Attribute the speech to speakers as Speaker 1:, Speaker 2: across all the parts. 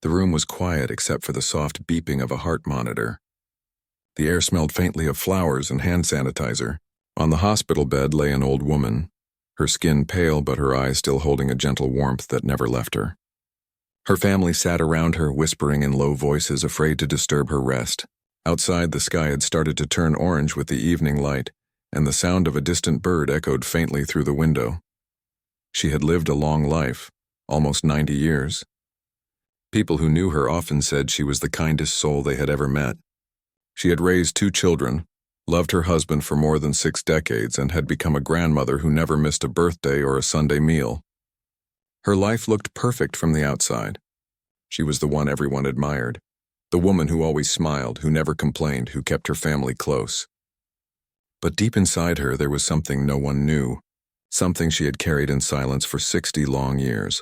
Speaker 1: The room was quiet except for the soft beeping of a heart monitor. The air smelled faintly of flowers and hand sanitizer. On the hospital bed lay an old woman, her skin pale but her eyes still holding a gentle warmth that never left her. Her family sat around her, whispering in low voices, afraid to disturb her rest. Outside, the sky had started to turn orange with the evening light, and the sound of a distant bird echoed faintly through the window. She had lived a long life, almost 90 years. People who knew her often said she was the kindest soul they had ever met. She had raised 2 children, loved her husband for more than 6 decades, and had become a grandmother who never missed a birthday or a Sunday meal. Her life looked perfect from the outside. She was the one everyone admired, the woman who always smiled, who never complained, who kept her family close. But deep inside her there was something no one knew, something she had carried in silence for 60 long years.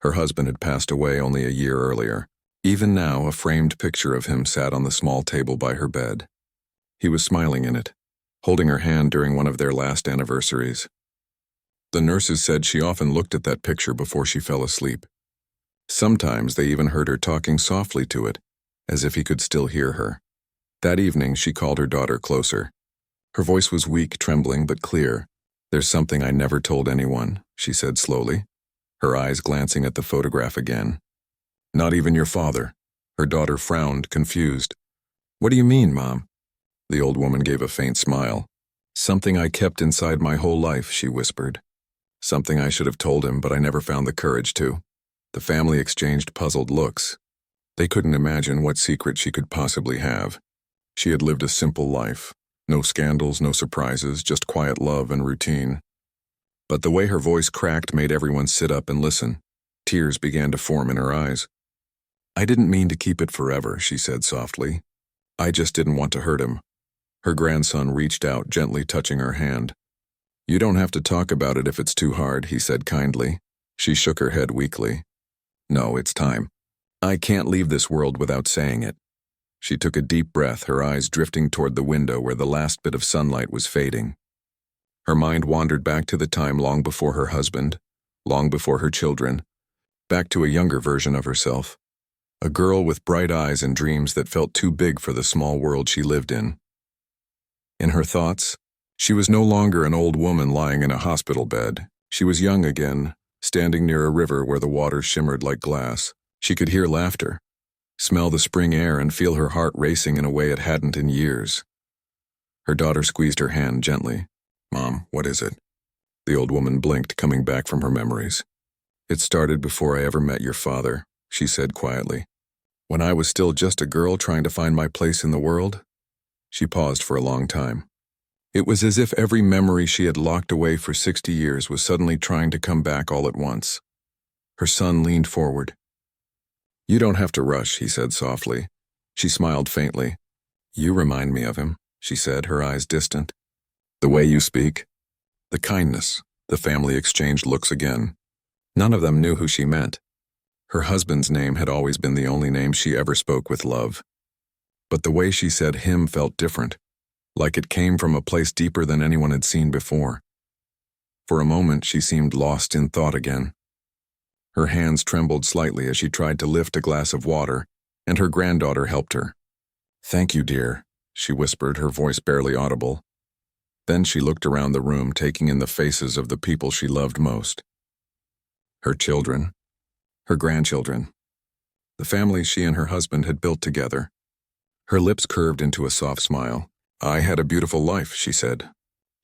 Speaker 1: Her husband had passed away only a year earlier. Even now, a framed picture of him sat on the small table by her bed. He was smiling in it, holding her hand during one of their last anniversaries. The nurses said she often looked at that picture before she fell asleep. Sometimes they even heard her talking softly to it, as if he could still hear her. That evening, she called her daughter closer. Her voice was weak, trembling, but clear. "There's something I never told anyone," she said slowly, her eyes glancing at the photograph again. "Not even your father." Her daughter frowned, confused. "What do you mean, Mom?" The old woman gave a faint smile. "Something I kept inside my whole life," she whispered. "Something I should have told him, but I never found the courage to." The family exchanged puzzled looks. They couldn't imagine what secret she could possibly have. She had lived a simple life. No scandals, no surprises, just quiet love and routine. But the way her voice cracked made everyone sit up and listen. Tears began to form in her eyes. "I didn't mean to keep it forever," she said softly. "I just didn't want to hurt him." Her grandson reached out, gently touching her hand. "You don't have to talk about it if it's too hard," he said kindly. She shook her head weakly. "No, it's time. I can't leave this world without saying it." She took a deep breath, her eyes drifting toward the window where the last bit of sunlight was fading. Her mind wandered back to the time long before her husband, long before her children, back to a younger version of herself, a girl with bright eyes and dreams that felt too big for the small world she lived in. In her thoughts, she was no longer an old woman lying in a hospital bed. She was young again, standing near a river where the water shimmered like glass. She could hear laughter, smell the spring air, and feel her heart racing in a way it hadn't in years. Her daughter squeezed her hand gently. "Mom, what is it?" The old woman blinked, coming back from her memories. "It started before I ever met your father," she said quietly. "When I was still just a girl trying to find my place in the world." She paused for a long time. It was as if every memory she had locked away for 60 years was suddenly trying to come back all at once. Her son leaned forward. "You don't have to rush," he said softly. She smiled faintly. "You remind me of him," she said, her eyes distant. "The way you speak, the kindness." The family exchanged looks again. None of them knew who she meant. Her husband's name had always been the only name she ever spoke with love. But the way she said him felt different, like it came from a place deeper than anyone had seen before. For a moment, she seemed lost in thought again. Her hands trembled slightly as she tried to lift a glass of water, and her granddaughter helped her. "Thank you, dear," she whispered, her voice barely audible. Then she looked around the room, taking in the faces of the people she loved most. Her children, her grandchildren, the family she and her husband had built together. Her lips curved into a soft smile. "I had a beautiful life," she said.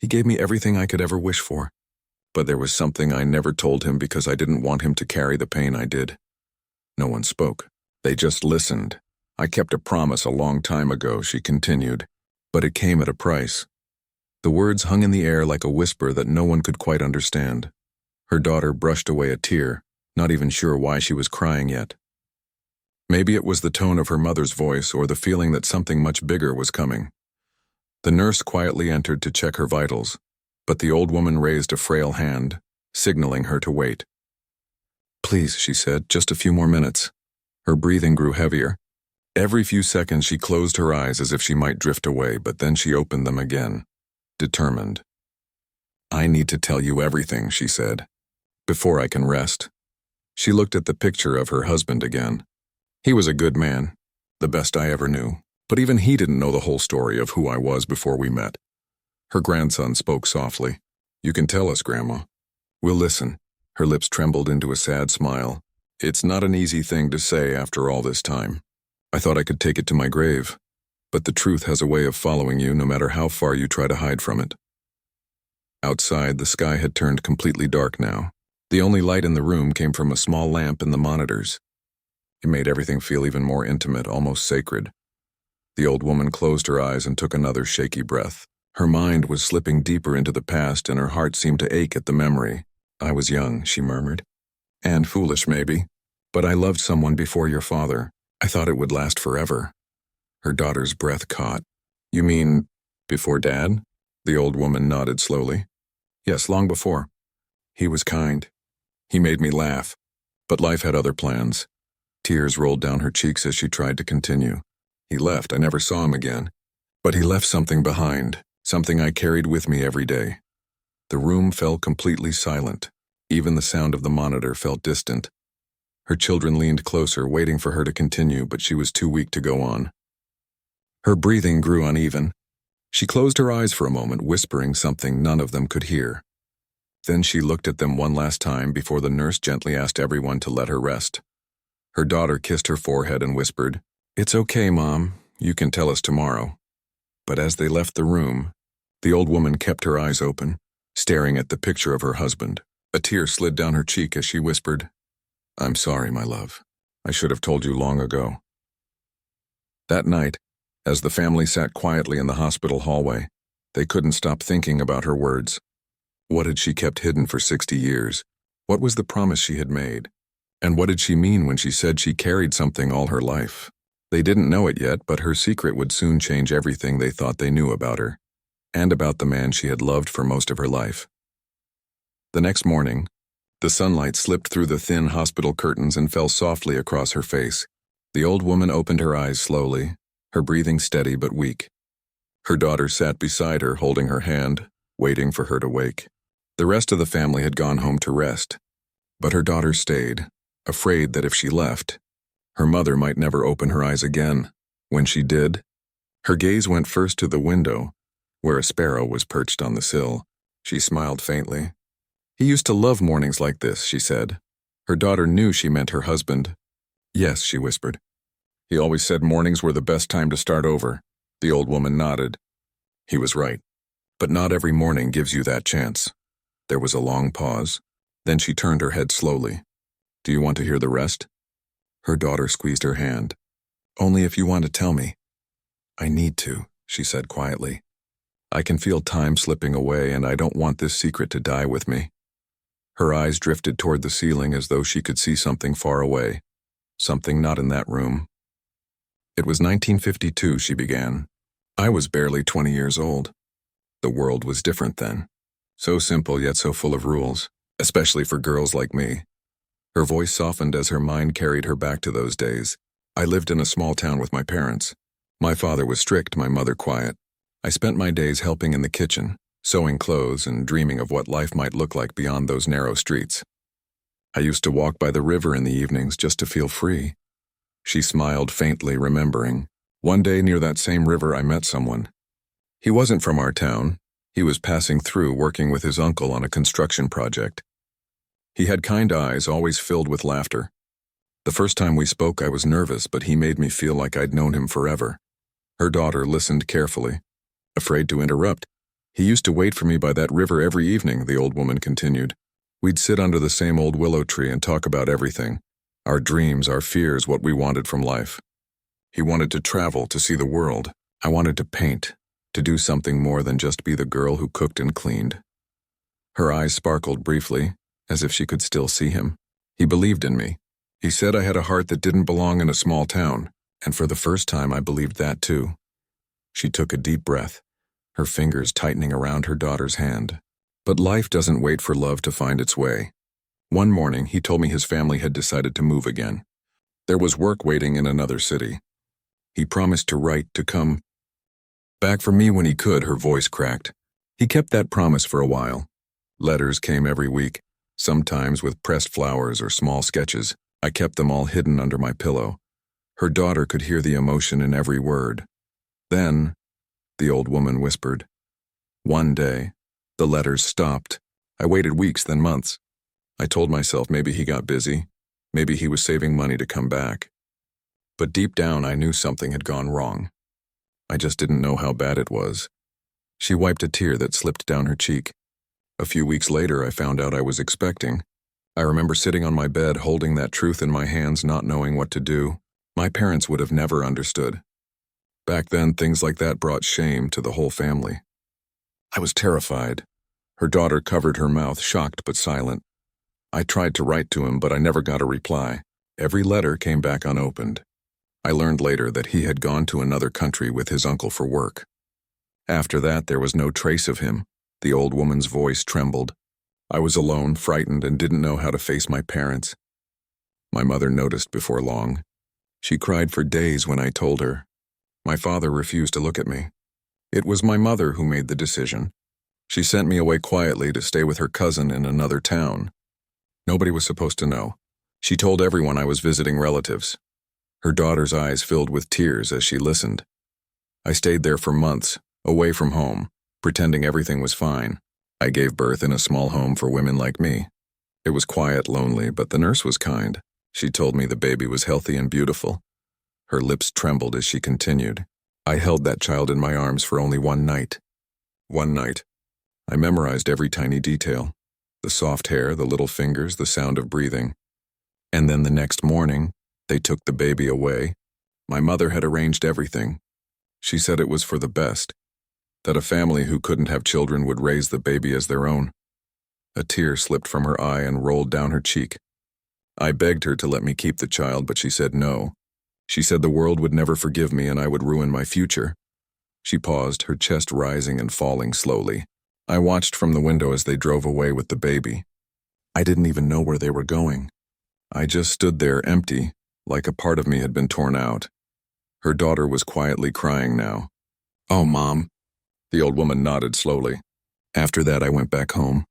Speaker 1: "He gave me everything I could ever wish for. But there was something I never told him because I didn't want him to carry the pain I did." No one spoke. They just listened. "I kept a promise a long time ago," she continued, "but it came at a price." The words hung in the air like a whisper that no one could quite understand. Her daughter brushed away a tear, not even sure why she was crying yet. Maybe it was the tone of her mother's voice or the feeling that something much bigger was coming. The nurse quietly entered to check her vitals, but the old woman raised a frail hand, signaling her to wait. "Please," she said, "just a few more minutes." Her breathing grew heavier. Every few seconds she closed her eyes as if she might drift away, but then she opened them again, determined. "I need to tell you everything," she said, "before I can rest." She looked at the picture of her husband again. He was a good man, the best I ever knew, but even he didn't know the whole story of who I was before we met. Her grandson spoke softly. "You can tell us, Grandma. We'll listen." Her lips trembled into a sad smile. "It's not an easy thing to say after all this time. I thought I could take it to my grave, but the truth has a way of following you no matter how far you try to hide from it." Outside, the sky had turned completely dark now. The only light in the room came from a small lamp in the monitors. It made everything feel even more intimate, almost sacred. The old woman closed her eyes and took another shaky breath. Her mind was slipping deeper into the past and her heart seemed to ache at the memory. "I was young," she murmured. "And foolish, maybe. But I loved someone before your father. I thought it would last forever." Her daughter's breath caught. "You mean, before Dad?" The old woman nodded slowly. "Yes, long before. He was kind. He made me laugh. But life had other plans." Tears rolled down her cheeks as she tried to continue. "He left. I never saw him again. But he left something behind, something I carried with me every day." The room fell completely silent. Even the sound of the monitor felt distant. Her children leaned closer, waiting for her to continue, but she was too weak to go on. Her breathing grew uneven. She closed her eyes for a moment, whispering something none of them could hear. Then she looked at them one last time before the nurse gently asked everyone to let her rest. Her daughter kissed her forehead and whispered, "It's okay, Mom. You can tell us tomorrow." But as they left the room, the old woman kept her eyes open, staring at the picture of her husband. A tear slid down her cheek as she whispered, "I'm sorry, my love. I should have told you long ago." That night, as the family sat quietly in the hospital hallway, they couldn't stop thinking about her words. What had she kept hidden for 60 years? What was the promise she had made? And what did she mean when she said she carried something all her life? They didn't know it yet, but her secret would soon change everything they thought they knew about her, and about the man she had loved for most of her life. The next morning, the sunlight slipped through the thin hospital curtains and fell softly across her face. The old woman opened her eyes slowly, her breathing steady but weak. Her daughter sat beside her, holding her hand, waiting for her to wake. The rest of the family had gone home to rest, but her daughter stayed, afraid that if she left, her mother might never open her eyes again. When she did, her gaze went first to the window, where a sparrow was perched on the sill. She smiled faintly. "He used to love mornings like this," she said. Her daughter knew she meant her husband. "Yes," she whispered. "He always said mornings were the best time to start over." The old woman nodded. He was right. But not every morning gives you that chance. There was a long pause. Then she turned her head slowly. "Do you want to hear the rest?" Her daughter squeezed her hand. "Only if you want to tell me." "I need to," she said quietly. "I can feel time slipping away, and I don't want this secret to die with me." Her eyes drifted toward the ceiling as though she could see something far away, something not in that room. "It was 1952, she began. I was barely 20 years old. The world was different then. So simple yet so full of rules, especially for girls like me. Her voice softened as her mind carried her back to those days. I lived in a small town with my parents. My father was strict, my mother quiet. I spent my days helping in the kitchen, sewing clothes and dreaming of what life might look like beyond those narrow streets. I used to walk by the river in the evenings just to feel free." She smiled faintly, remembering. "One day near that same river I met someone. He wasn't from our town. He was passing through, working with his uncle on a construction project. He had kind eyes, always filled with laughter. The first time we spoke I was nervous, but he made me feel like I'd known him forever." Her daughter listened carefully, afraid to interrupt. "He used to wait for me by that river every evening," the old woman continued. "We'd sit under the same old willow tree and talk about everything. Our dreams, our fears, what we wanted from life. He wanted to travel, to see the world. I wanted to paint, to do something more than just be the girl who cooked and cleaned." Her eyes sparkled briefly, as if she could still see him. "He believed in me. He said I had a heart that didn't belong in a small town, and for the first time I believed that too." She took a deep breath, her fingers tightening around her daughter's hand. "But life doesn't wait for love to find its way. One morning, he told me his family had decided to move again. There was work waiting in another city. He promised to write, to come back for me when he could." Her voice cracked. "He kept that promise for a while. Letters came every week, sometimes with pressed flowers or small sketches. I kept them all hidden under my pillow. Her daughter could hear the emotion in every word. Then, the old woman whispered, one day, the letters stopped. I waited weeks, then months. I told myself maybe he got busy, maybe he was saving money to come back. But deep down, I knew something had gone wrong. I just didn't know how bad it was. She wiped a tear that slipped down her cheek. A few weeks later, I found out I was expecting. I remember sitting on my bed, holding that truth in my hands, not knowing what to do. My parents would have never understood. Back then, things like that brought shame to the whole family. I was terrified. Her daughter covered her mouth, shocked but silent. I tried to write to him, but I never got a reply. Every letter came back unopened. I learned later that he had gone to another country with his uncle for work. After that, there was no trace of him. The old woman's voice trembled. I was alone, frightened, and didn't know how to face my parents. My mother noticed before long. She cried for days when I told her. My father refused to look at me. It was my mother who made the decision. She sent me away quietly to stay with her cousin in another town. Nobody was supposed to know. She told everyone I was visiting relatives. Her daughter's eyes filled with tears as she listened. I stayed there for months, away from home, pretending everything was fine. I gave birth in a small home for women like me. It was quiet, lonely, but the nurse was kind. She told me the baby was healthy and beautiful. Her lips trembled as she continued. I held that child in my arms for only one night. One night. I memorized every tiny detail. The soft hair, the little fingers, the sound of breathing. And then the next morning, they took the baby away. My mother had arranged everything. She said it was for the best, that a family who couldn't have children would raise the baby as their own. A tear slipped from her eye and rolled down her cheek. I begged her to let me keep the child, but she said no. She said the world would never forgive me and I would ruin my future. She paused, her chest rising and falling slowly. I watched from the window as they drove away with the baby. I didn't even know where they were going. I just stood there empty, like a part of me had been torn out. Her daughter was quietly crying now. "Oh, Mom." The old woman nodded slowly. After that, I went back home.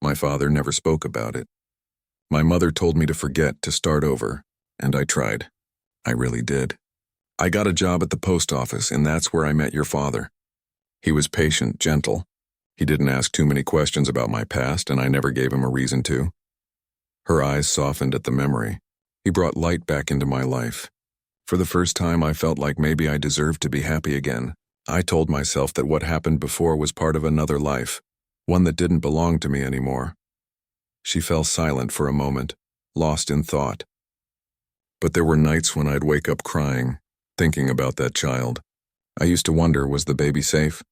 Speaker 1: My father never spoke about it. My mother told me to forget, to start over, and I tried. I really did. I got a job at the post office, and that's where I met your father. He was patient, gentle. He didn't ask too many questions about my past, and I never gave him a reason to. Her eyes softened at the memory. He brought light back into my life. For the first time, I felt like maybe I deserved to be happy again. I told myself that what happened before was part of another life, one that didn't belong to me anymore. She fell silent for a moment, lost in thought. But there were nights when I'd wake up crying, thinking about that child. I used to wonder, was the baby safe?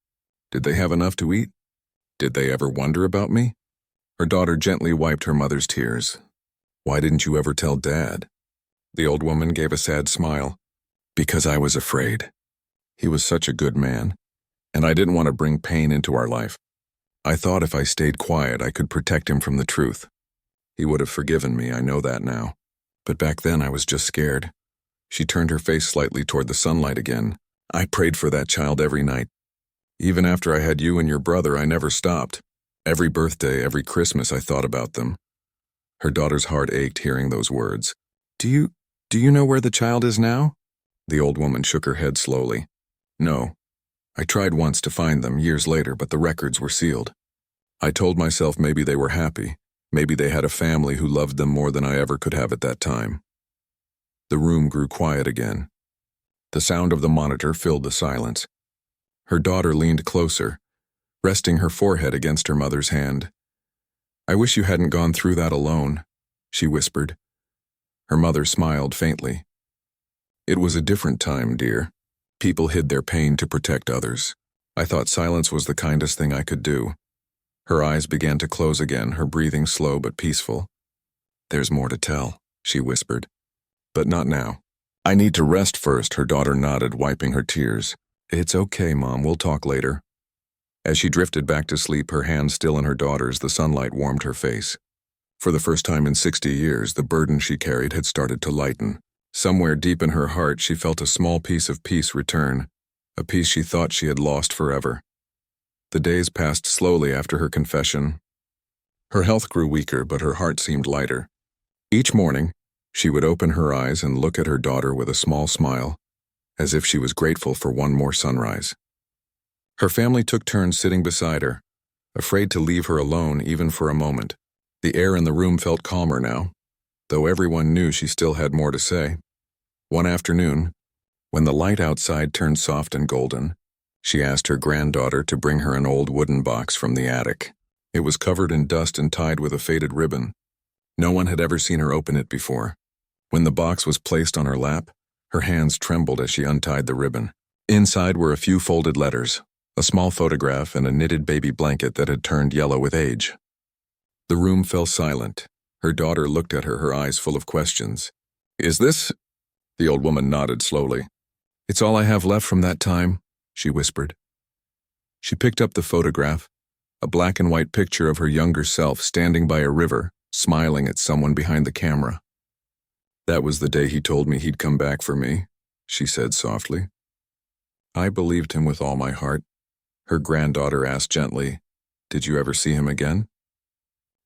Speaker 1: Did they have enough to eat? Did they ever wonder about me? Her daughter gently wiped her mother's tears. "Why didn't you ever tell Dad?" The old woman gave a sad smile. "Because I was afraid. He was such a good man, and I didn't want to bring pain into our life. I thought if I stayed quiet, I could protect him from the truth. He would have forgiven me, I know that now. But back then I was just scared." She turned her face slightly toward the sunlight again. "I prayed for that child every night. Even after I had you and your brother, I never stopped. Every birthday, every Christmas, I thought about them." Her daughter's heart ached hearing those words. Do you know where the child is now?" The old woman shook her head slowly. "No. I tried once to find them years later, but the records were sealed. I told myself maybe they were happy. Maybe they had a family who loved them more than I ever could have at that time." The room grew quiet again. The sound of the monitor filled the silence. Her daughter leaned closer, resting her forehead against her mother's hand. "I wish you hadn't gone through that alone," she whispered. Her mother smiled faintly. "It was a different time, dear. People hid their pain to protect others. I thought silence was the kindest thing I could do." Her eyes began to close again, her breathing slow but peaceful. "There's more to tell," she whispered. "But not now. I need to rest first," her daughter nodded, wiping her tears. "It's okay, Mom, we'll talk later." As she drifted back to sleep, her hand still in her daughter's, the sunlight warmed her face. For the first time in 60 years, the burden she carried had started to lighten. Somewhere deep in her heart, she felt a small piece of peace return, a peace she thought she had lost forever. The days passed slowly after her confession. Her health grew weaker, but her heart seemed lighter. Each morning, She would open her eyes and look at her daughter with a small smile, as if she was grateful for one more sunrise. Her family took turns sitting beside her, afraid to leave her alone even for a moment. The air in the room felt calmer now, though everyone knew she still had more to say. One afternoon, when the light outside turned soft and golden, she asked her granddaughter to bring her an old wooden box from the attic. It was covered in dust and tied with a faded ribbon. No one had ever seen her open it before. When the box was placed on her lap, her hands trembled as she untied the ribbon. Inside were a few folded letters, a small photograph, and a knitted baby blanket that had turned yellow with age. The room fell silent. Her daughter looked at her eyes full of questions. "Is this?" The old woman nodded slowly. "It's all I have left from that time," she whispered. She picked up the photograph, a black and white picture of her younger self standing by a river, smiling at someone behind the camera. "That was the day he told me he'd come back for me," she said softly. "I believed him with all my heart." Her granddaughter asked gently, "Did you ever see him again?"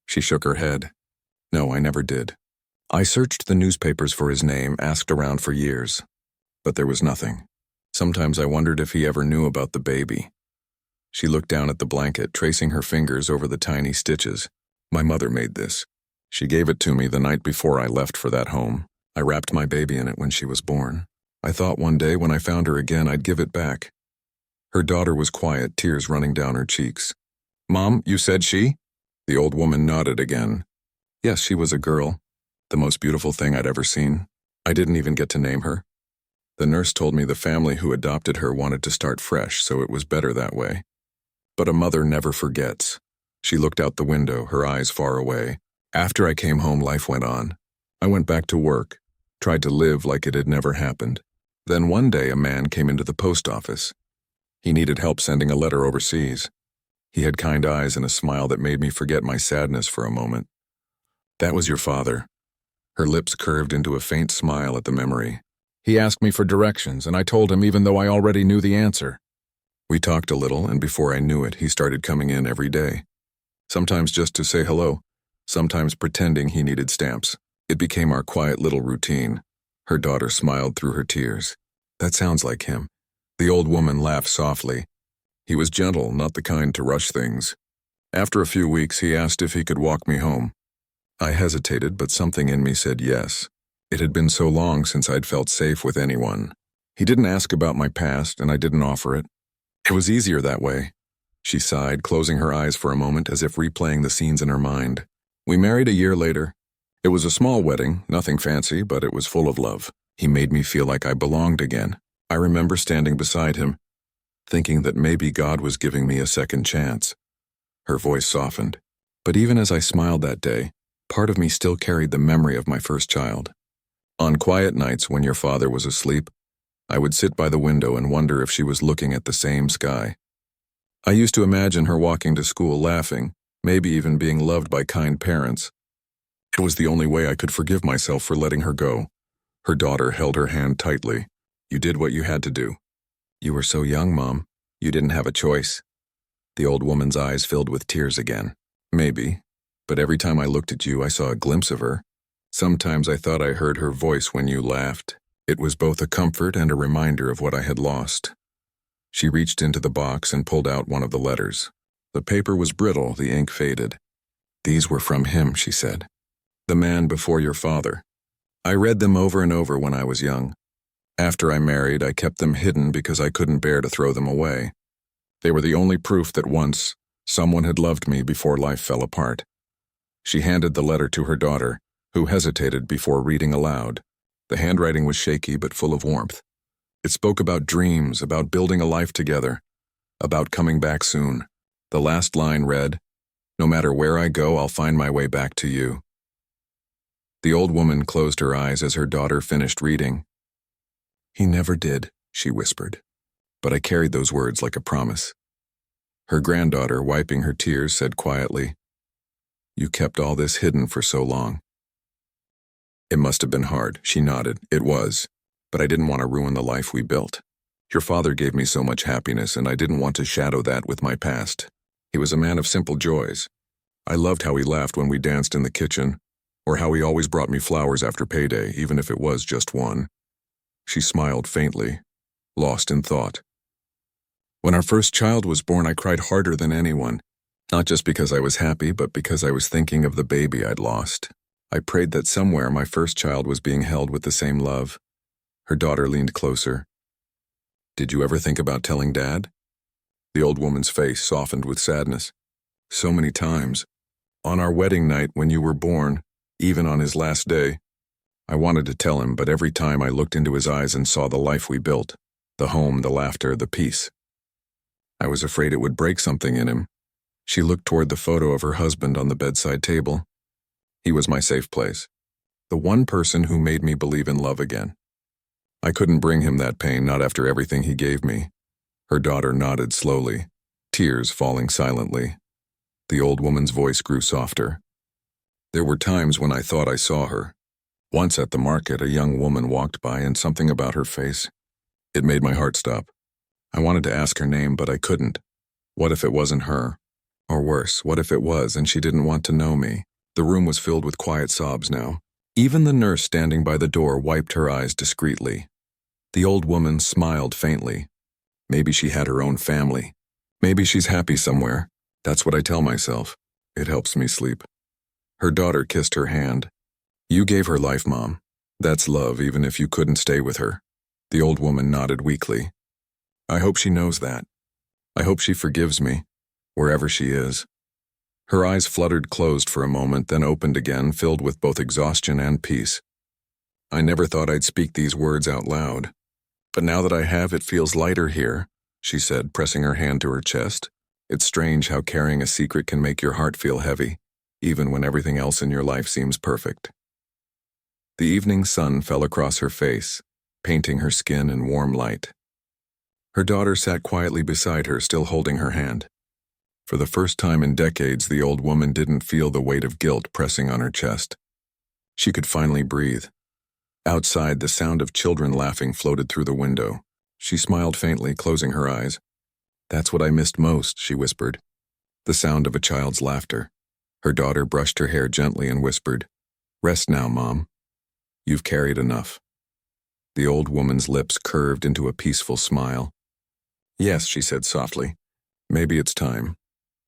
Speaker 1: She shook her head. "No, I never did. I searched the newspapers for his name, asked around for years, but there was nothing. Sometimes I wondered if he ever knew about the baby." She looked down at the blanket, tracing her fingers over the tiny stitches. "My mother made this. She gave it to me the night before I left for that home. I wrapped my baby in it when she was born. I thought one day when I found her again I'd give it back." Her daughter was quiet, tears running down her cheeks. "Mom, you said she?" The old woman nodded again. "Yes, she was a girl. The most beautiful thing I'd ever seen. I didn't even get to name her. The nurse told me the family who adopted her wanted to start fresh, so it was better that way. But a mother never forgets." She looked out the window, her eyes far away. "After I came home, life went on. I went back to work, tried to live like it had never happened. Then one day a man came into the post office. He needed help sending a letter overseas. He had kind eyes and a smile that made me forget my sadness for a moment. That was your father." Her lips curved into a faint smile at the memory. "He asked me for directions, and I told him even though I already knew the answer. We talked a little, and before I knew it, he started coming in every day. Sometimes just to say hello, sometimes pretending he needed stamps. It became our quiet little routine." Her daughter smiled through her tears. "That sounds like him." The old woman laughed softly. "He was gentle, not the kind to rush things. After a few weeks, he asked if he could walk me home. I hesitated, but something in me said yes. It had been so long since I'd felt safe with anyone. He didn't ask about my past, and I didn't offer it. It was easier that way." She sighed, closing her eyes for a moment as if replaying the scenes in her mind. "We married a year later. It was a small wedding, nothing fancy, but it was full of love. He made me feel like I belonged again. I remember standing beside him, thinking that maybe God was giving me a second chance." Her voice softened. "But even as I smiled that day, part of me still carried the memory of my first child. On quiet nights when your father was asleep, I would sit by the window and wonder if she was looking at the same sky. I used to imagine her walking to school laughing, maybe even being loved by kind parents. It was the only way I could forgive myself for letting her go." Her daughter held her hand tightly. "You did what you had to do." "You were so young, Mom. You didn't have a choice." The old woman's eyes filled with tears again. "Maybe, but every time I looked at you, I saw a glimpse of her. Sometimes I thought I heard her voice when you laughed. It was both a comfort and a reminder of what I had lost." She reached into the box and pulled out one of the letters. The paper was brittle, the ink faded. "These were from him," she said. "The man before your father. I read them over and over when I was young. After I married, I kept them hidden because I couldn't bear to throw them away. They were the only proof that once someone had loved me before life fell apart." She handed the letter to her daughter, who hesitated before reading aloud. The handwriting was shaky but full of warmth. It spoke about dreams, about building a life together, about coming back soon. The last line read, "No matter where I go, I'll find my way back to you." The old woman closed her eyes as her daughter finished reading. "He never did," she whispered, "but I carried those words like a promise." Her granddaughter, wiping her tears, said quietly, "You kept all this hidden for so long." "It must have been hard," she nodded. "It was, but I didn't want to ruin the life we built. Your father gave me so much happiness, and I didn't want to shadow that with my past. He was a man of simple joys. I loved how he laughed when we danced in the kitchen, or how he always brought me flowers after payday, even if it was just one. She smiled faintly, lost in thought. When our first child was born, I cried harder than anyone, not just because I was happy, but because I was thinking of the baby I'd lost. I prayed that somewhere my first child was being held with the same love. Her daughter leaned closer. Did you ever think about telling Dad? The old woman's face softened with sadness. So many times. On our wedding night when you were born, even on his last day. I wanted to tell him, but every time I looked into his eyes and saw the life we built, the home, the laughter, the peace, I was afraid it would break something in him. She looked toward the photo of her husband on the bedside table. He was my safe place. The one person who made me believe in love again. I couldn't bring him that pain, not after everything he gave me. Her daughter nodded slowly, tears falling silently. The old woman's voice grew softer. There were times when I thought I saw her. Once at the market, a young woman walked by, and something about her face, it made my heart stop. I wanted to ask her name, but I couldn't. What if it wasn't her? Or worse, what if it was and she didn't want to know me? The room was filled with quiet sobs now. Even the nurse standing by the door wiped her eyes discreetly. The old woman smiled faintly. Maybe she had her own family. Maybe she's happy somewhere. That's what I tell myself. It helps me sleep. Her daughter kissed her hand. You gave her life, Mom. That's love, even if you couldn't stay with her. The old woman nodded weakly. I hope she knows that. I hope she forgives me, wherever she is. Her eyes fluttered closed for a moment, then opened again, filled with both exhaustion and peace. I never thought I'd speak these words out loud. But now that I have, it feels lighter here, she said, pressing her hand to her chest. It's strange how carrying a secret can make your heart feel heavy, even when everything else in your life seems perfect. The evening sun fell across her face, painting her skin in warm light. Her daughter sat quietly beside her, still holding her hand. For the first time in decades, the old woman didn't feel the weight of guilt pressing on her chest. She could finally breathe. Outside, the sound of children laughing floated through the window. She smiled faintly, closing her eyes. That's what I missed most, she whispered. The sound of a child's laughter. Her daughter brushed her hair gently and whispered, Rest now, Mom. You've carried enough. The old woman's lips curved into a peaceful smile. Yes, she said softly. Maybe it's time.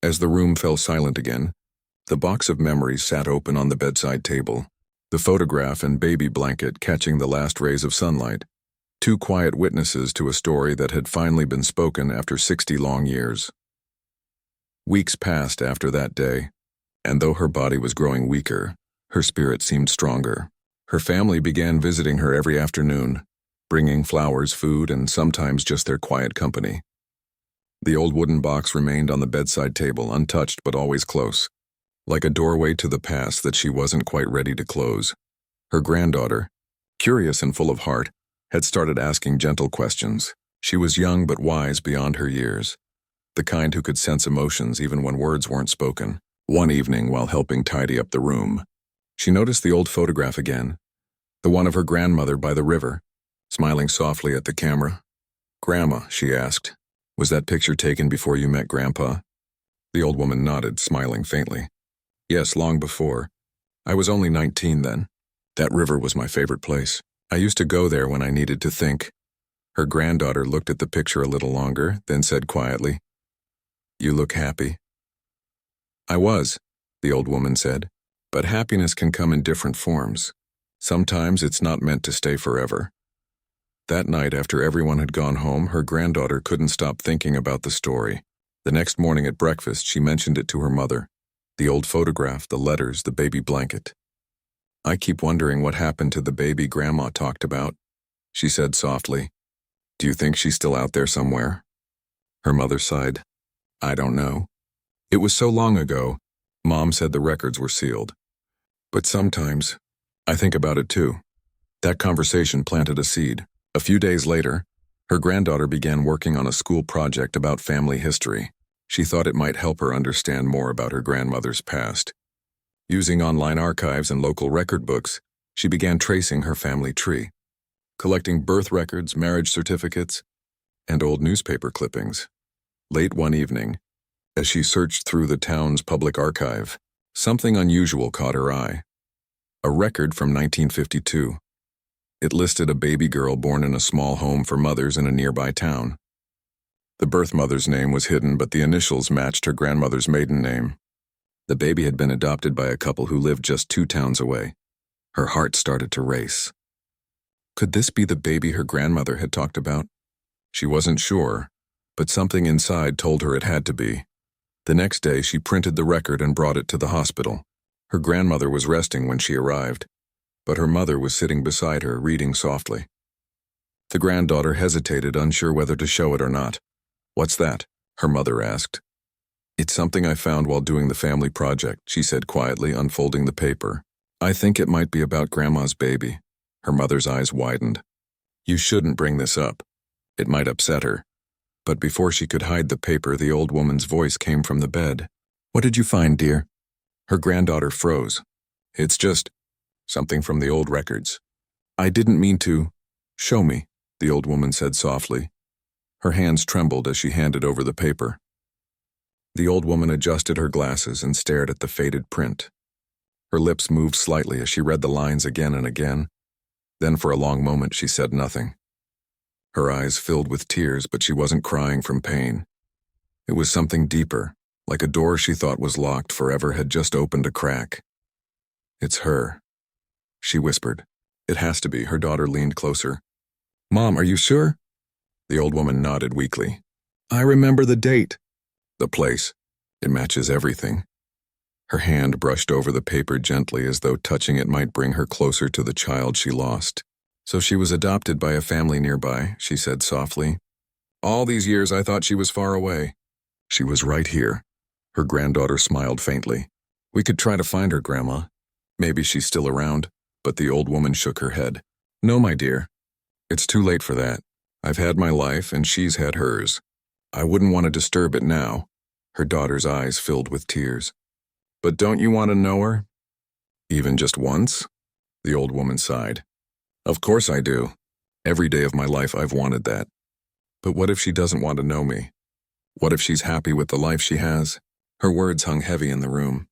Speaker 1: As the room fell silent again, the box of memories sat open on the bedside table, the photograph and baby blanket catching the last rays of sunlight, two quiet witnesses to a story that had finally been spoken after 60 long years. Weeks passed after that day, and though her body was growing weaker, her spirit seemed stronger. Her family began visiting her every afternoon, bringing flowers, food, and sometimes just their quiet company. The old wooden box remained on the bedside table, untouched but always close, like a doorway to the past that she wasn't quite ready to close. Her granddaughter, curious and full of heart, had started asking gentle questions. She was young but wise beyond her years, the kind who could sense emotions even when words weren't spoken. One evening, while helping tidy up the room, she noticed the old photograph again, the one of her grandmother by the river, smiling softly at the camera. Grandma, she asked, was that picture taken before you met Grandpa? The old woman nodded, smiling faintly. Yes, long before. I was only 19 then. That river was my favorite place. I used to go there when I needed to think. Her granddaughter looked at the picture a little longer, then said quietly, You look happy. I was, the old woman said, but happiness can come in different forms. Sometimes it's not meant to stay forever. That night, after everyone had gone home, her granddaughter couldn't stop thinking about the story. The next morning at breakfast, she mentioned it to her mother. The old photograph, the letters, the baby blanket. I keep wondering what happened to the baby Grandma talked about, she said softly. Do you think she's still out there somewhere? Her mother sighed. I don't know. It was so long ago. Mom said the records were sealed. But sometimes, I think about it too. That conversation planted a seed. A few days later, her granddaughter began working on a school project about family history. She thought it might help her understand more about her grandmother's past. Using online archives and local record books, she began tracing her family tree, collecting birth records, marriage certificates, and old newspaper clippings. Late one evening, as she searched through the town's public archive, something unusual caught her eye. a record from 1952. It listed a baby girl born in a small home for mothers in a nearby town. The birth mother's name was hidden, but the initials matched her grandmother's maiden name. The baby had been adopted by a couple who lived just 2 towns away. Her heart started to race. Could this be the baby her grandmother had talked about? She wasn't sure, but something inside told her it had to be. The next day, she printed the record and brought it to the hospital. Her grandmother was resting when she arrived, but her mother was sitting beside her, reading softly. The granddaughter hesitated, unsure whether to show it or not. "What's that?" her mother asked. "It's something I found while doing the family project," she said quietly, unfolding the paper. "I think it might be about Grandma's baby." Her mother's eyes widened. "You shouldn't bring this up. It might upset her." But before she could hide the paper, the old woman's voice came from the bed. "What did you find, dear?" Her granddaughter froze. "It's just something from the old records." "I didn't mean to." "Show me," the old woman said softly. Her hands trembled as she handed over the paper. The old woman adjusted her glasses and stared at the faded print. Her lips moved slightly as she read the lines again and again. Then for a long moment she said nothing. Her eyes filled with tears, but she wasn't crying from pain. It was something deeper, like a door she thought was locked forever had just opened a crack. "It's her," she whispered. "It has to be." Her daughter leaned closer. "Mom, are you sure?" The old woman nodded weakly. "I remember the date." "The place. It matches everything." Her hand brushed over the paper gently, as though touching it might bring her closer to the child she lost. "So she was adopted by a family nearby," she said softly. "All these years I thought she was far away." "She was right here." Her granddaughter smiled faintly. "We could try to find her, Grandma. Maybe she's still around." But the old woman shook her head. "No, my dear. It's too late for that. I've had my life, and she's had hers. I wouldn't want to disturb it now." Her daughter's eyes filled with tears. "But don't you want to know her? Even just once?" The old woman sighed. "Of course I do. Every day of my life I've wanted that. But what if she doesn't want to know me? What if she's happy with the life she has?" Her words hung heavy in the room.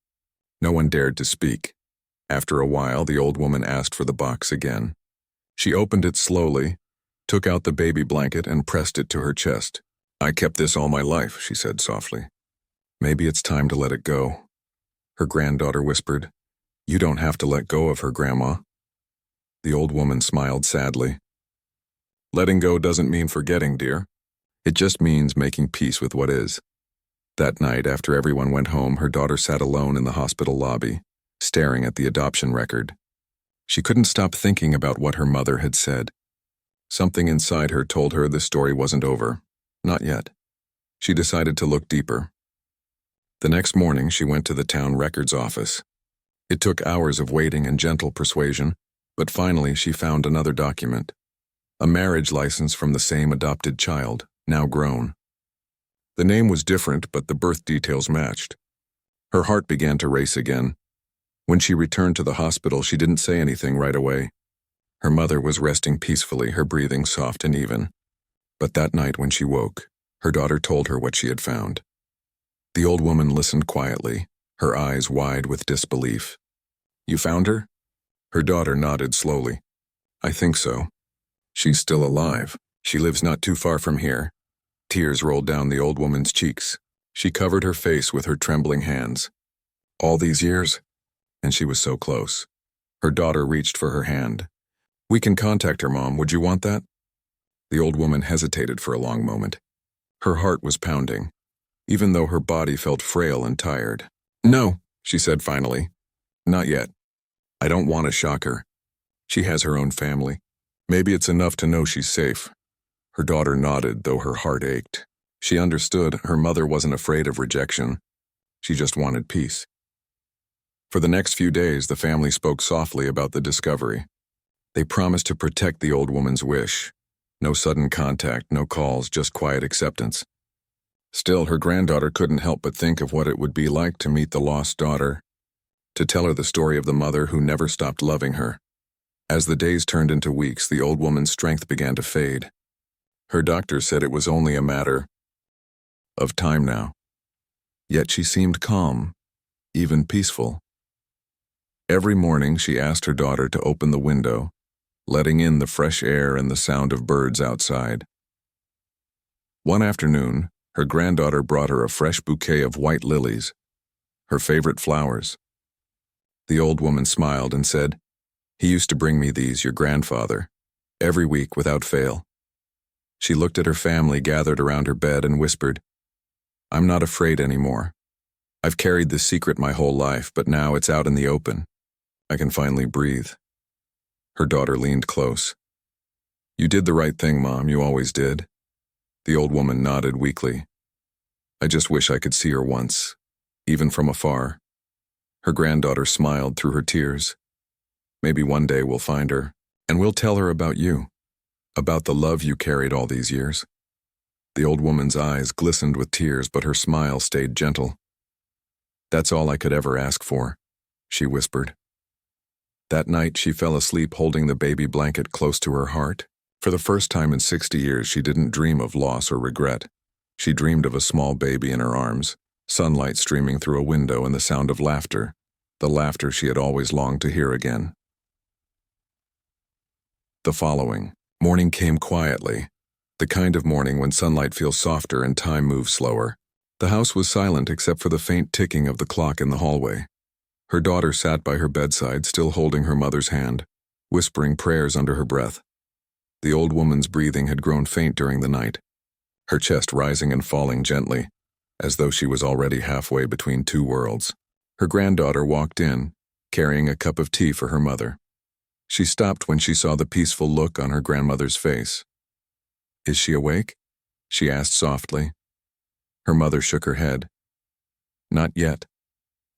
Speaker 1: No one dared to speak. After a while, the old woman asked for the box again. She opened it slowly, took out the baby blanket and pressed it to her chest. "I kept this all my life," she said softly. "Maybe it's time to let it go." Her granddaughter whispered, "You don't have to let go of her, Grandma." The old woman smiled sadly. "Letting go doesn't mean forgetting, dear. It just means making peace with what is." That night, after everyone went home, her daughter sat alone in the hospital lobby, staring at the adoption record. She couldn't stop thinking about what her mother had said. Something inside her told her the story wasn't over. Not yet. She decided to look deeper. The next morning, she went to the town records office. It took hours of waiting and gentle persuasion, but finally she found another document. A marriage license from the same adopted child, now grown. The name was different, but the birth details matched. Her heart began to race again. When she returned to the hospital, she didn't say anything right away. Her mother was resting peacefully, her breathing soft and even. But that night when she woke, her daughter told her what she had found. The old woman listened quietly, her eyes wide with disbelief. "You found her?" Her daughter nodded slowly. "I think so. She's still alive. She lives not too far from here." Tears rolled down the old woman's cheeks. She covered her face with her trembling hands. "All these years?" And she was so close. Her daughter reached for her hand. "We can contact her, Mom. Would you want that?" The old woman hesitated for a long moment. Her heart was pounding, even though her body felt frail and tired. "No," she said finally. "Not yet. I don't want to shock her. She has her own family. Maybe it's enough to know she's safe." Her daughter nodded, though her heart ached. She understood her mother wasn't afraid of rejection. She just wanted peace. For the next few days, the family spoke softly about the discovery. They promised to protect the old woman's wish. No sudden contact, no calls, just quiet acceptance. Still, her granddaughter couldn't help but think of what it would be like to meet the lost daughter, to tell her the story of the mother who never stopped loving her. As the days turned into weeks, the old woman's strength began to fade. Her doctor said it was only a matter of time now. Yet she seemed calm, even peaceful. Every morning she asked her daughter to open the window, letting in the fresh air and the sound of birds outside. One afternoon, her granddaughter brought her a fresh bouquet of white lilies, her favorite flowers. The old woman smiled and said, "He used to bring me these, your grandfather, every week without fail." She looked at her family gathered around her bed and whispered, "I'm not afraid anymore. I've carried this secret my whole life, but now it's out in the open. I can finally breathe." Her daughter leaned close. "You did the right thing, Mom, you always did." The old woman nodded weakly. "I just wish I could see her once, even from afar." Her granddaughter smiled through her tears. "Maybe one day we'll find her, and we'll tell her about you, about the love you carried all these years." The old woman's eyes glistened with tears, but her smile stayed gentle. "That's all I could ever ask for," she whispered. That night she fell asleep holding the baby blanket close to her heart. For the first time in 60 years she didn't dream of loss or regret. She dreamed of a small baby in her arms, sunlight streaming through a window and the sound of laughter, the laughter she had always longed to hear again. The following morning came quietly, the kind of morning when sunlight feels softer and time moves slower. The house was silent except for the faint ticking of the clock in the hallway. Her daughter sat by her bedside, still holding her mother's hand, whispering prayers under her breath. The old woman's breathing had grown faint during the night, her chest rising and falling gently, as though she was already halfway between two worlds. Her granddaughter walked in, carrying a cup of tea for her mother. She stopped when she saw the peaceful look on her grandmother's face. "Is she awake?" she asked softly. Her mother shook her head. "Not yet.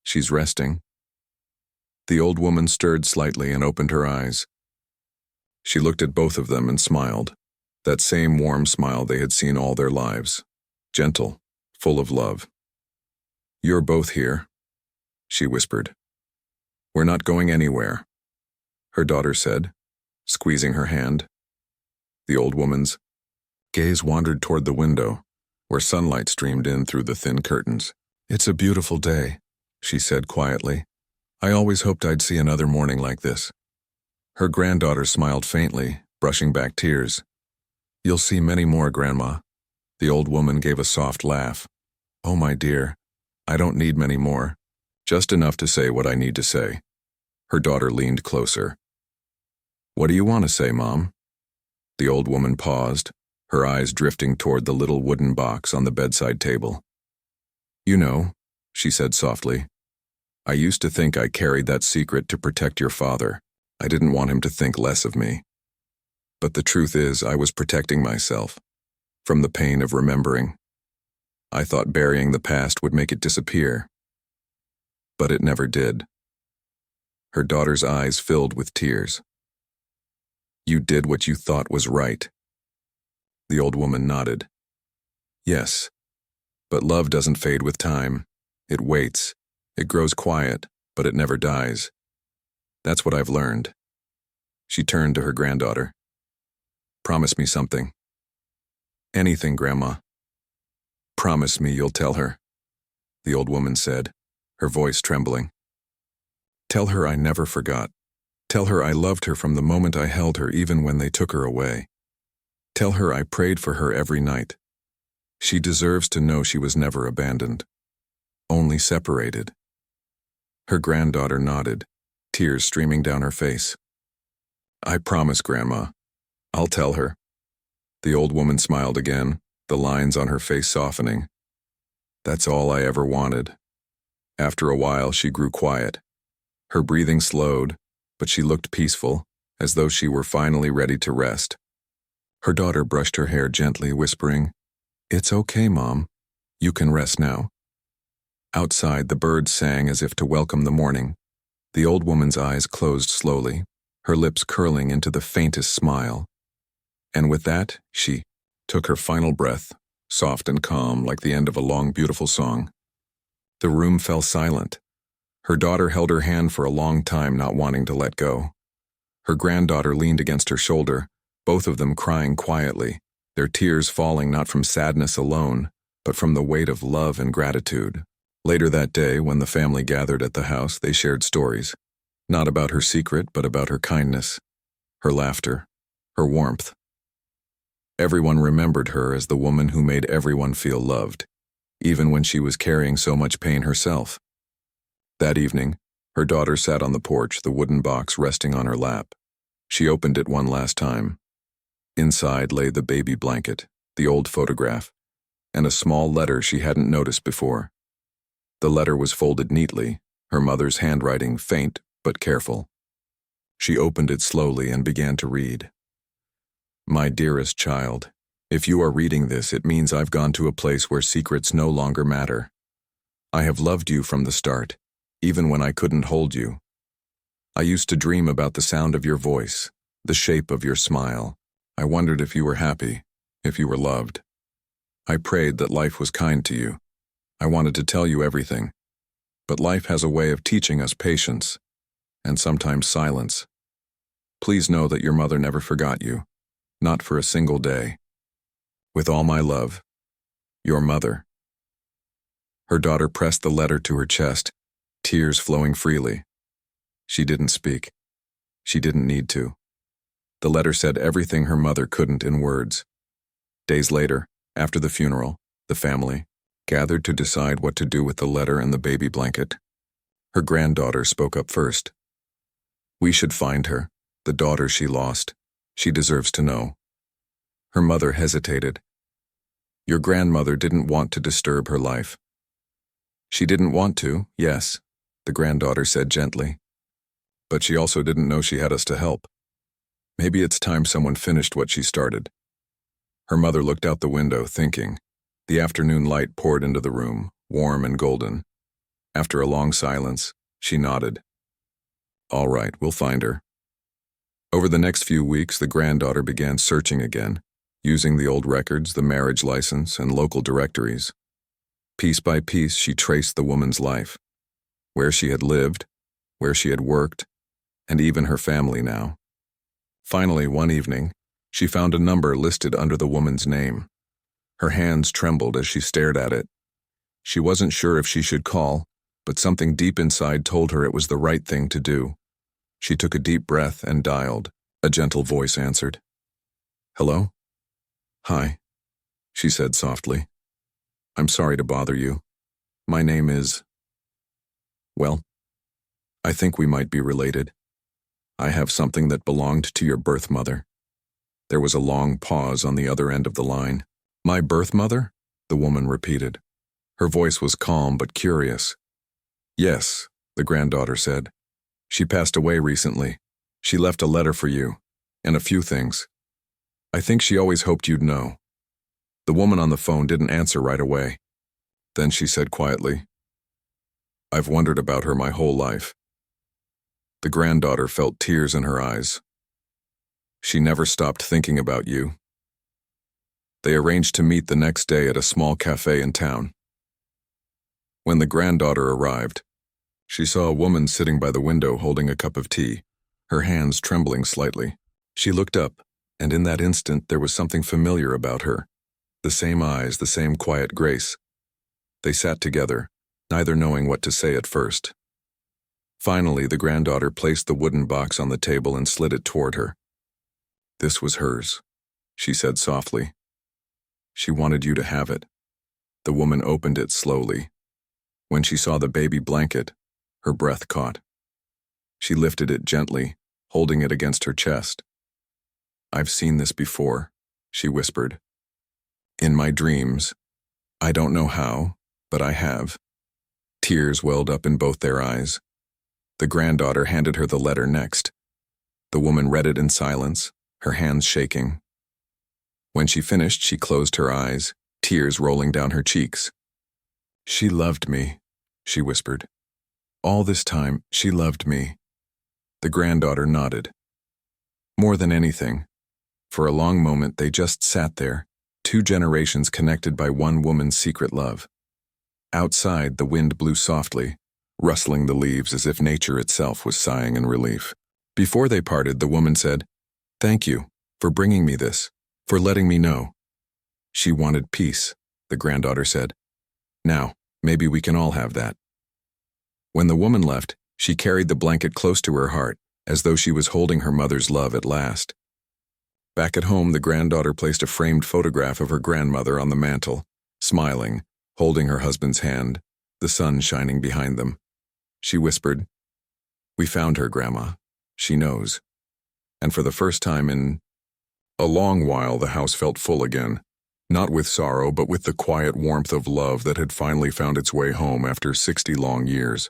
Speaker 1: She's resting." The old woman stirred slightly and opened her eyes. She looked at both of them and smiled, that same warm smile they had seen all their lives, gentle, full of love. "You're both here," she whispered. "We're not going anywhere," her daughter said, squeezing her hand. The old woman's gaze wandered toward the window, where sunlight streamed in through the thin curtains. "It's a beautiful day," she said quietly. "I always hoped I'd see another morning like this." Her granddaughter smiled faintly, brushing back tears. "You'll see many more, Grandma." The old woman gave a soft laugh. "Oh, my dear, I don't need many more, just enough to say what I need to say." Her daughter leaned closer. "What do you want to say, Mom?" The old woman paused, her eyes drifting toward the little wooden box on the bedside table. "You know," she said softly, "I used to think I carried that secret to protect your father. I didn't want him to think less of me. But the truth is, I was protecting myself from the pain of remembering. I thought burying the past would make it disappear. But it never did." Her daughter's eyes filled with tears. "You did what you thought was right." The old woman nodded. "Yes, but love doesn't fade with time. It waits. It grows quiet, but it never dies. That's what I've learned." She turned to her granddaughter. "Promise me something." "Anything, Grandma." "Promise me you'll tell her," the old woman said, her voice trembling. "Tell her I never forgot. Tell her I loved her from the moment I held her, even when they took her away. Tell her I prayed for her every night. She deserves to know she was never abandoned, only separated." Her granddaughter nodded, tears streaming down her face. "I promise, Grandma. I'll tell her." The old woman smiled again, the lines on her face softening. "That's all I ever wanted." After a while, she grew quiet. Her breathing slowed, but she looked peaceful, as though she were finally ready to rest. Her daughter brushed her hair gently, whispering, "It's okay, Mom. You can rest now." Outside, the birds sang as if to welcome the morning. The old woman's eyes closed slowly, her lips curling into the faintest smile. And with that, she took her final breath, soft and calm like the end of a long, beautiful song. The room fell silent. Her daughter held her hand for a long time, not wanting to let go. Her granddaughter leaned against her shoulder, both of them crying quietly, their tears falling not from sadness alone, but from the weight of love and gratitude. Later that day, when the family gathered at the house, they shared stories. Not about her secret, but about her kindness, her laughter, her warmth. Everyone remembered her as the woman who made everyone feel loved, even when she was carrying so much pain herself. That evening, her daughter sat on the porch, the wooden box resting on her lap. She opened it one last time. Inside lay the baby blanket, the old photograph, and a small letter she hadn't noticed before. The letter was folded neatly, her mother's handwriting faint but careful. She opened it slowly and began to read. My dearest child, if you are reading this, it means I've gone to a place where secrets no longer matter. I have loved you from the start, even when I couldn't hold you. I used to dream about the sound of your voice, the shape of your smile. I wondered if you were happy, if you were loved. I prayed that life was kind to you. I wanted to tell you everything. But life has a way of teaching us patience, and sometimes silence. Please know that your mother never forgot you, not for a single day. With all my love, your mother. Her daughter pressed the letter to her chest, tears flowing freely. She didn't speak. She didn't need to. The letter said everything her mother couldn't in words. Days later, after the funeral, the family gathered to decide what to do with the letter and the baby blanket. Her granddaughter spoke up first. We should find her, the daughter she lost. She deserves to know. Her mother hesitated. Your grandmother didn't want to disturb her life. She didn't want to, yes, the granddaughter said gently. But she also didn't know she had us to help. Maybe it's time someone finished what she started. Her mother looked out the window, thinking. The afternoon light poured into the room, warm and golden. After a long silence, she nodded. All right, we'll find her. Over the next few weeks, the granddaughter began searching again, using the old records, the marriage license, and local directories. Piece by piece, she traced the woman's life, where she had lived, where she had worked, and even her family now. Finally, one evening, she found a number listed under the woman's name. Her hands trembled as she stared at it. She wasn't sure if she should call, but something deep inside told her it was the right thing to do. She took a deep breath and dialed. A gentle voice answered. Hello? Hi, she said softly. I'm sorry to bother you. My name is... Well, I think we might be related. I have something that belonged to your birth mother. There was a long pause on the other end of the line. My birth mother? The woman repeated. Her voice was calm but curious. Yes, the granddaughter said. She passed away recently. She left a letter for you, and a few things. I think she always hoped you'd know. The woman on the phone didn't answer right away. Then she said quietly, I've wondered about her my whole life. The granddaughter felt tears in her eyes. She never stopped thinking about you. They arranged to meet the next day at a small cafe in town. When the granddaughter arrived, she saw a woman sitting by the window holding a cup of tea, her hands trembling slightly. She looked up, and in that instant there was something familiar about her. The same eyes, the same quiet grace. They sat together, neither knowing what to say at first. Finally, the granddaughter placed the wooden box on the table and slid it toward her. This was hers, she said softly. She wanted you to have it. The woman opened it slowly. When she saw the baby blanket, her breath caught. She lifted it gently, holding it against her chest. I've seen this before, she whispered. In my dreams. I don't know how, but I have. Tears welled up in both their eyes. The granddaughter handed her the letter next. The woman read it in silence, her hands shaking. When she finished, she closed her eyes, tears rolling down her cheeks. She loved me, she whispered. All this time, she loved me. The granddaughter nodded. More than anything. For a long moment, they just sat there, 2 generations connected by one woman's secret love. Outside, the wind blew softly, rustling the leaves as if nature itself was sighing in relief. Before they parted, the woman said, Thank you for bringing me this, for letting me know. She wanted peace, the granddaughter said. Now, maybe we can all have that. When the woman left, She carried the blanket close to her heart, as though she was holding her mother's love at last. Back at home, the granddaughter placed a framed photograph of her grandmother on the mantel, smiling, holding her husband's hand, the sun shining behind them. She whispered, "We found her, Grandma. She knows." And for the first time in a long while, the house felt full again, not with sorrow, but with the quiet warmth of love that had finally found its way home after 60 long years.